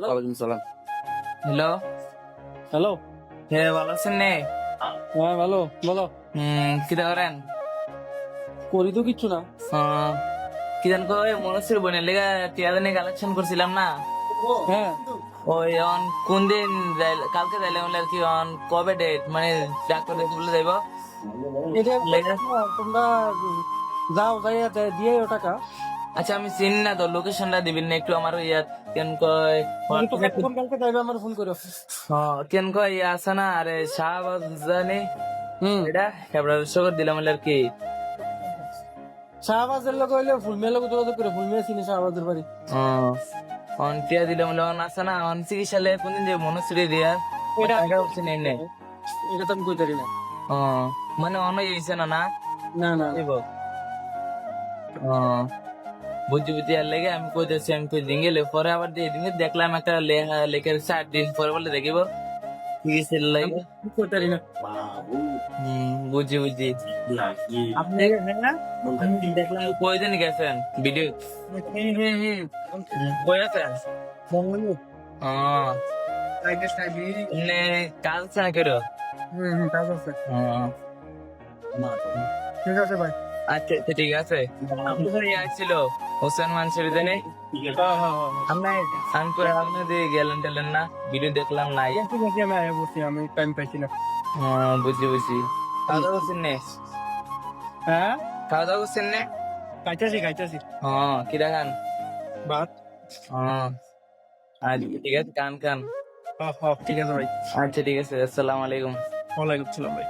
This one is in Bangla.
ওয়ালাইকুম সালাম। Hello, hello. হ্যাঁ ভালো আছেন নে? হ্যাঁ ভালো, বলো। কি করেন? করি তো কিচ্ছু না। কি জান কই মনসুর বোনের লেগে টিয়া জানি কালেকশন করছিলাম না। হ্যাঁ, ওই অন কোন দিন কালকে যাইলে বলে আর কি অন কবে ডেট মানে ডাক্তার দেখে বলে যাইব। এটা লেগে তোমরা যাও, যাইয়া দিয়ে টাকা। আচ্ছা আমি চিনি না তো, লোকেশনটা দিবেন না একটু আমার ইয়াত কেন কয় তুমি তো কখন কালকে যাইবে আমার ফোন করো। কেন কয় ইয়া আছে না, আরে শাহবাজ জানি এটা এবার সগর দিলাম বলে আর কি। শাহবাজের লোক হইলে ফুলমিয়া লোক যোগাযোগ করে, ফুলমিয়া চিনি শাহবাজের বাড়ি। অন টিয়া দিলাম বলে অন আছে না, অন চিকিৎসালয়ে কোনদিন যে মনসুরি দিয়া এটা টাকা উঠছে নেই নেই। এটা তো আমি কই পারি না। মানে অনই হয়েছে না না না না দিব। বুঝি বুঝি আর লেগে আমি কইতেছি, আমি কই দিন গেলে পরে আবার দিয়ে দিন দেখলাম একটা লেখা লেখার 4 দিন পরে বলে দেখিব চিকিৎসার লাগে। আমি কই পারি না। বুঝি বুঝি। আপনি দেখলাম কয়দিন গেছেন ভিডিও কই আছেন? কাজ না করো। কাজ আছে। ঠিক আছে ভাই। আচ্ছা আচ্ছা, ঠিক আছে। আপনার ইয়ে আসছিল হোসেন মানসুর জানি আপনার আমি পরে আপনাদের গেলেন টেলেন না, ভিডিও দেখলাম নাই। ঠিক আছে, আমি আয়া বসি, আমি টাইম পাইছি না। বুঝি বুঝি। খাওয়া দাওয়া করছেন নে? হ্যাঁ, খাওয়া দাওয়া করছেন নে? খাইতেছি। কি দেখান? বাত। আচ্ছা ঠিক আছে, কান কান। ঠিক আছে ভাই। আচ্ছা ঠিক আছে, আসসালামু আলাইকুম। ওয়ালাইকুম সালাম ভাই।